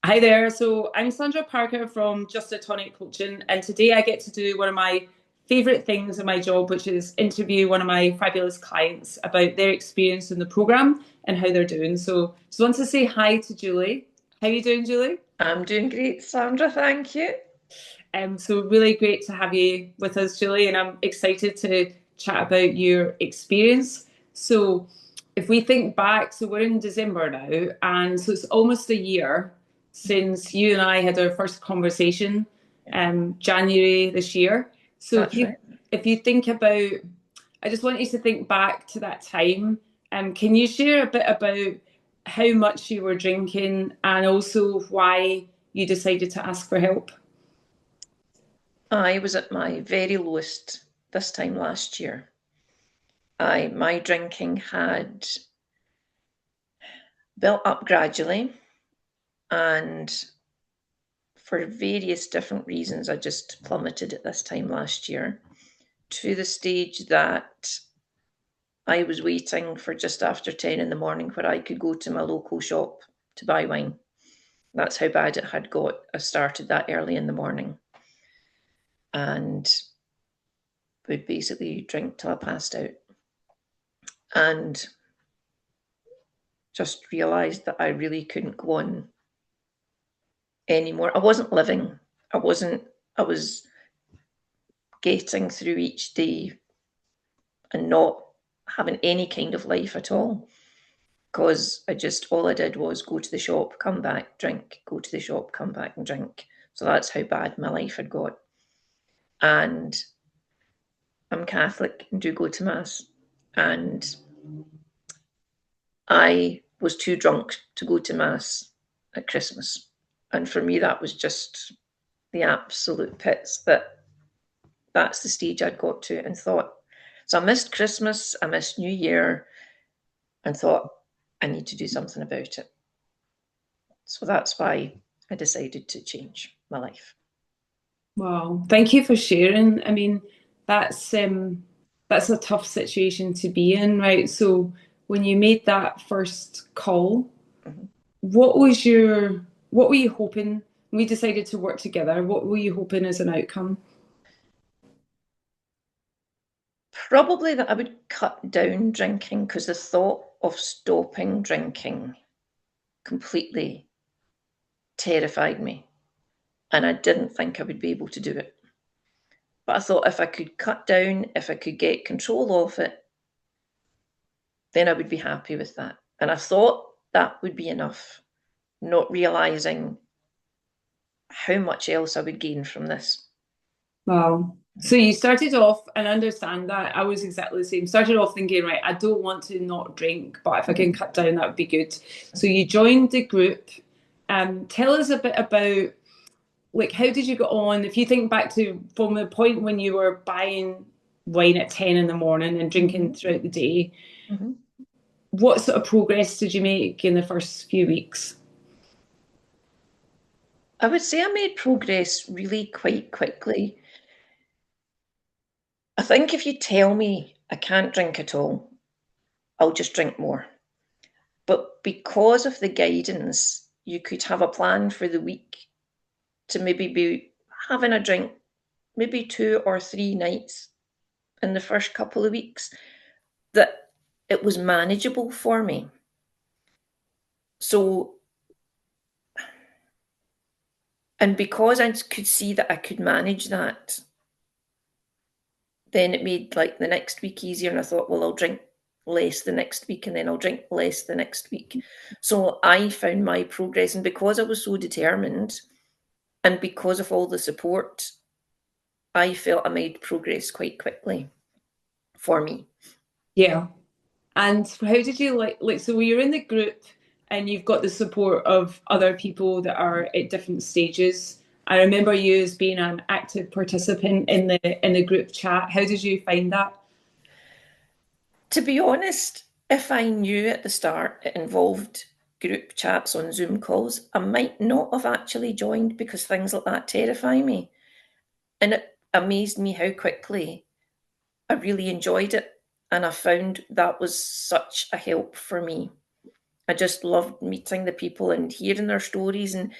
Hi there. So I'm Sandra Parker from Just the Tonic Coaching, and today I get to do one of my favorite things in my job, which is interview one of my fabulous clients about their experience in the program and how they're doing. So just want to say hi to Julie. How you doing, Julie? I'm doing great, Sandra, thank you. So really great to have you with us, Julie, and I'm excited to chat about your experience. So if we think back, so we're in December now, and so it's almost a year since you and I had our first conversation, January this year. So if That's you right. if you think about, I just want you to think back to that time. Can you share a bit about how much you were drinking and also why you decided to ask for help? I was at my very lowest this time last year. My drinking had built up gradually, and for various different reasons, I just plummeted at this time last year to the stage that I was waiting for just after 10 in the morning where I could go to my local shop to buy wine. That's how bad it had got. I started that early in the morning and would basically drink till I passed out and just realized that I really couldn't go on anymore. I wasn't living. I was getting through each day and not having any kind of life at all. Because all I did was go to the shop, come back, drink, go to the shop, come back and drink. So that's how bad my life had got. And I'm Catholic and do go to Mass. And I was too drunk to go to Mass at Christmas. And for me, that was just the absolute pits. That's the stage I'd got to and thought. So I missed Christmas, I missed New Year, and thought, I need to do something about it. So that's why I decided to change my life. Wow, thank you for sharing. I mean, that's that's a tough situation to be in, right? So when you made that first call, Mhm. what was your what were you hoping? We decided to work together. What were you hoping as an outcome? Probably that I would cut down drinking because the thought of stopping drinking completely terrified me. And I didn't think I would be able to do it. But I thought if I could cut down, if I could get control of it, then I would be happy with that. And I thought that would be enough, not realizing how much else I would gain from this. Wow. So you started off, and I understand that I was exactly the same. Started off thinking, right, I don't want to not drink, but if I can cut down, that would be good. So you joined the group. Tell us a bit about like how did you get on? If you think back to from the point when you were buying wine at 10 in the morning and drinking Mm-hmm. throughout the day, Mm-hmm. what sort of progress did you make in the first few weeks? I would say I made progress really quite quickly. I think if you tell me I can't drink at all, I'll just drink more. But because of the guidance, you could have a plan for the week to maybe be having a drink maybe 2 or 3 nights in the first couple of weeks, that it was manageable for me. So, and because I could see that I could manage that, then it made like the next week easier. And I thought, well, I'll drink less the next week and then I'll drink less the next week. So I found my progress. And because I was so determined and because of all the support, I felt I made progress quite quickly for me. Yeah. And how did you like so you're in the group and you've got the support of other people that are at different stages. I remember you as being an active participant in the group chat. How did you find that? To be honest, if I knew at the start it involved group chats on Zoom calls, I might not have actually joined because things like that terrify me. And it amazed me how quickly I really enjoyed it. And I found that was such a help for me. I just loved meeting the people and hearing their stories and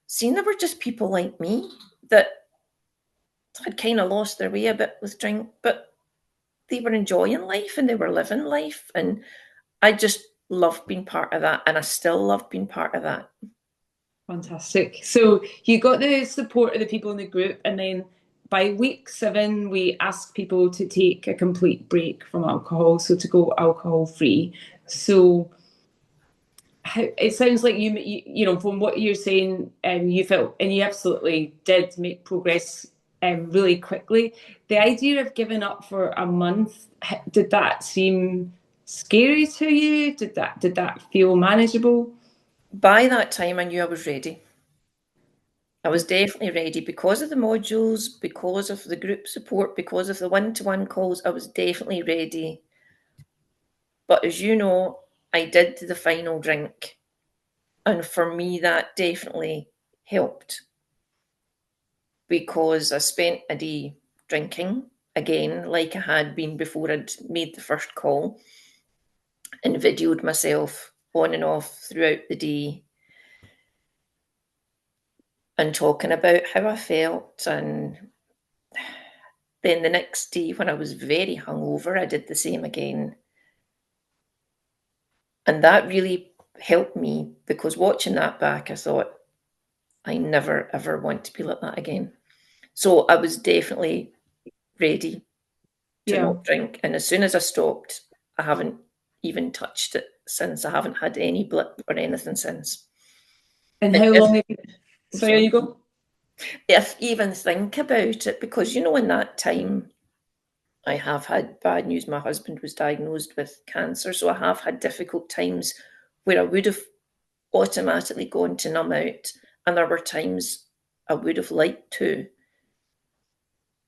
seeing there were just people like me that had kind of lost their way a bit with drink, but they were enjoying life and they were living life. And I just loved being part of that. And I still love being part of that. Fantastic. So you got the support of the people in the group, and then by week 7, we asked people to take a complete break from alcohol, so to go alcohol free. So it sounds like you know, from what you're saying, you felt, and you absolutely did make progress really quickly. The idea of giving up for a month, did that seem scary to you? Did that feel manageable? By that time, I knew I was ready. I was definitely ready because of the modules, because of the group support, because of the one-to-one calls. I was definitely ready. But as you know, I did the final drink. And for me, that definitely helped because I spent a day drinking again, like I had been before I'd made the first call, and videoed myself on and off throughout the day and talking about how I felt. And then the next day, when I was very hungover, I did the same again. And that really helped me because watching that back, I thought, I never ever want to be like that again. So I was definitely ready to Yeah. not drink. And as soon as I stopped, I haven't even touched it since. I haven't had any blip or anything since. And And how if, long have you, I'm sorry, sorry, you go? if even think about it, because you know, in that time, I have had bad news. My husband was diagnosed with cancer. So I have had difficult times where I would have automatically gone to numb out. And there were times I would have liked to.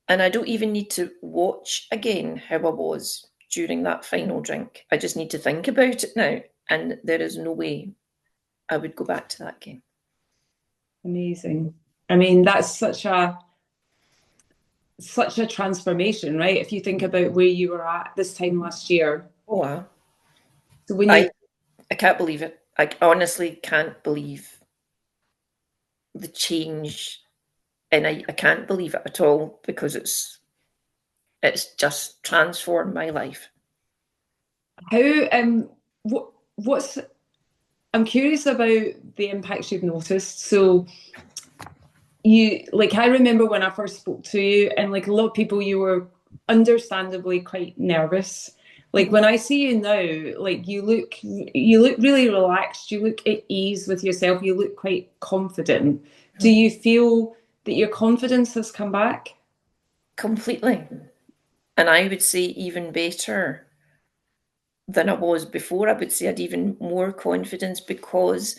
And I don't even need to watch again how I was during that final drink. I just need to think about it now. And there is no way I would go back to that again. Amazing. I mean, that's such a transformation, right? If you think about where you were at this time last year. Oh, wow. So when you, I, I can't believe it. I honestly can't believe the change. And I can't believe it at all because it's just transformed my life. how what's I'm curious about the impacts you've noticed. So you, like, I remember when I first spoke to you, and like a lot of people, you were understandably quite nervous. Like Mhm. when I see you now, like you look really relaxed, you look at ease with yourself, you look quite confident. Do you feel that your confidence has come back? Completely. And I would say even better than I was before. I would say I'd even more confidence because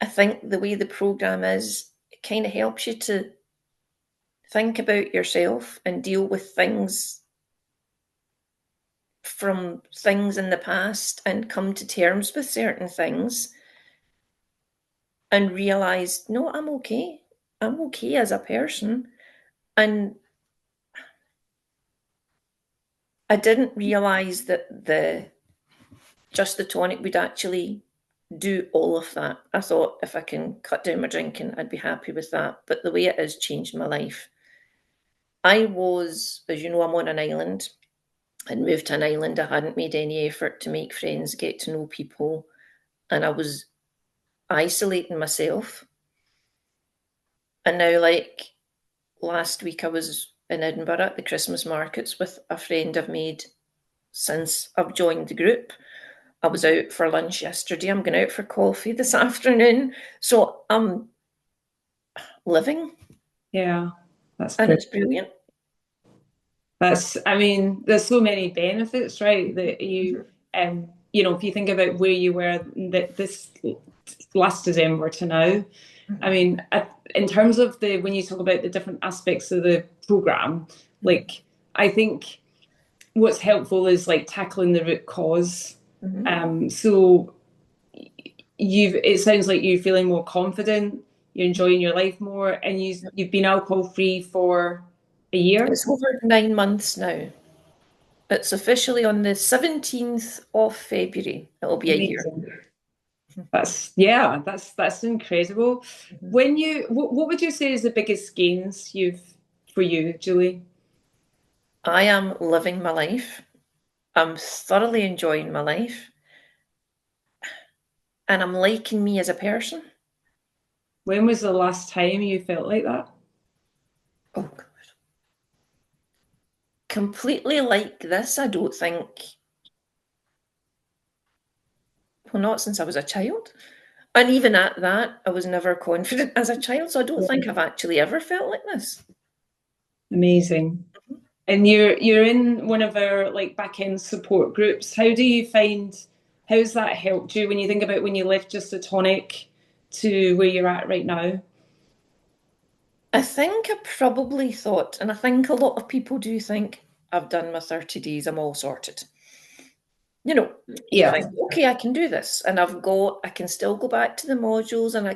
I think the way the program is, it kind of helps you to think about yourself and deal with things from things in the past and come to terms with certain things and realize, no, I'm okay. I'm okay as a person. And I didn't realize that the Just the Tonic would actually do all of that. I thought if I can cut down my drinking, I'd be happy with that. But the way it has changed my life. I was, as you know, I'm on an island. I'd moved to an island. I hadn't made any effort to make friends, get to know people. And I was isolating myself. And now, like last week, I was in Edinburgh at the Christmas markets with a friend I've made since I've joined the group. I was out for lunch yesterday. I'm going out for coffee this afternoon. So I'm living, Yeah, that's and great. it's brilliant. I mean, there's so many benefits, right? That you know, if you think about where you were that this last December to now, I mean, in terms of when you talk about the different aspects of the program, like, I think what's helpful is like tackling the root cause. Mm-hmm. So it sounds like you're feeling more confident, you're enjoying your life more, and you've been alcohol free for a year. It's over 9 months now. It's officially on the 17th of February. It'll be a year. Amazing. That's incredible. Mhm. When you what would you say is the biggest gains you've for you, Julie? I am living my life. I'm thoroughly enjoying my life. And I'm liking me as a person. When was the last time you felt like that? Oh, God. Completely like this, I don't think. Well, not since I was a child. And even at that, I was never confident as a child. So I don't think I've actually ever felt like this. Amazing. And you're in one of our like back end support groups. How do you find how's that helped you when you think about when you left Just the Tonic to where you're at right now? I think I probably thought, and I think a lot of people do think, I've done my 30 days, I'm all sorted. You know, you Yeah, think, okay, I can do this. And I can still go back to the modules and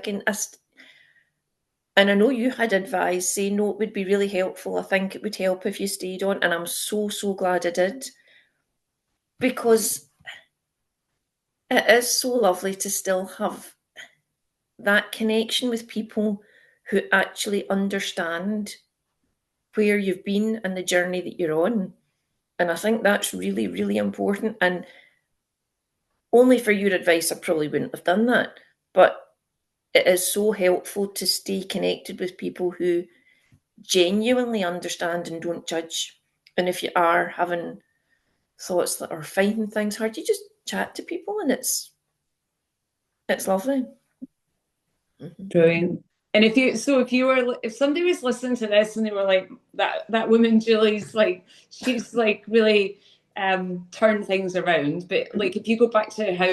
and I know you had advised, saying, no, it would be really helpful. I think it would help if you stayed on. And I'm so, so glad I did because it is so lovely to still have that connection with people who actually understand where you've been and the journey that you're on. And I think that's really, really important. And only for your advice, I probably wouldn't have done that. But it is so helpful to stay connected with people who genuinely understand and don't judge. And if you are having thoughts that are finding things hard, you just chat to people and it's lovely. Mhm. brilliant. And if you were if somebody was listening to this and they were like that woman Julie's like she's like really turned things around, but like if you go back to how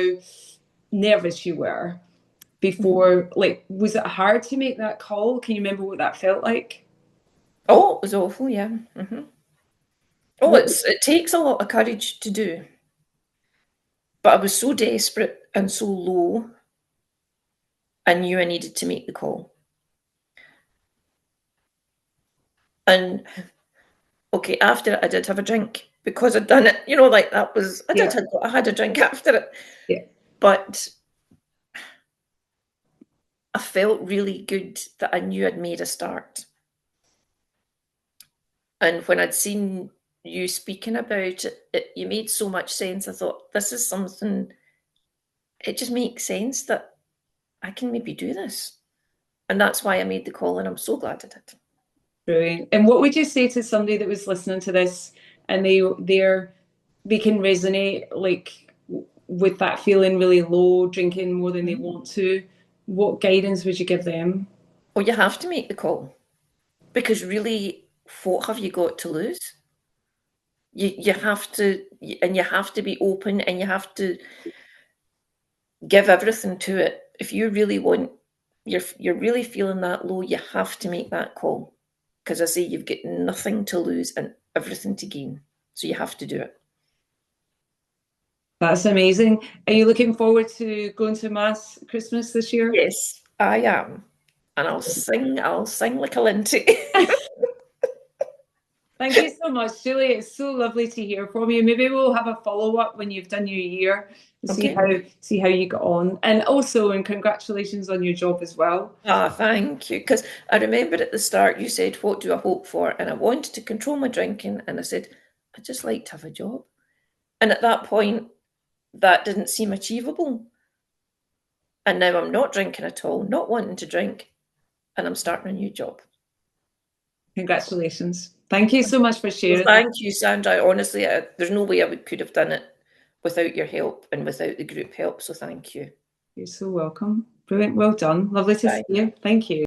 nervous you were Mhm. before, like was it hard to make that call? Can you remember what that felt like? Oh, it was awful, yeah. Oh, What it takes a lot of courage to do. But I was so desperate and so low, I knew I needed to make the call. And okay, after it, I did have a drink because I'd done it. Like that was yeah, I had a drink after it, yeah. but I felt really good that I knew I'd made a start. And when I'd seen you speaking about it, you made so much sense. I thought this is something. It just makes sense that I can maybe do this, and that's why I made the call. And I'm so glad I did. Brilliant. And what would you say to somebody that was listening to this and they can resonate like with that feeling really low, drinking more than they Mhm. want to? What guidance would you give them? Well, you have to make the call because really, what have you got to lose? You have to, and you have to be open, and you have to give everything to it. If you really want, you're really feeling that low, you have to make that call because I say you've got nothing to lose and everything to gain. So you have to do it. That's amazing. Are you looking forward to going to Mass Christmas this year? Yes, I am, and I'll sing. I'll sing like a linty. Thank you so much, Julie. It's so lovely to hear from you. Maybe we'll have a follow up when you've done your year to Okay. see how you got on. And also, and congratulations on your job as well. Ah, thank you. Because I remember at the start you said, "What do I hope for?" And I wanted to control my drinking, and I said, "I'd just like to have a job." And at that point, that didn't seem achievable. And now I'm not drinking at all, not wanting to drink, and I'm starting a new job. Congratulations. Thank you so much for Well, sharing that. thank you, Sandra. Honestly, there's no way could have done it without your help and without the group help. So thank you. You're so welcome. Brilliant. Well done. Lovely to see Bye. you. Thank you.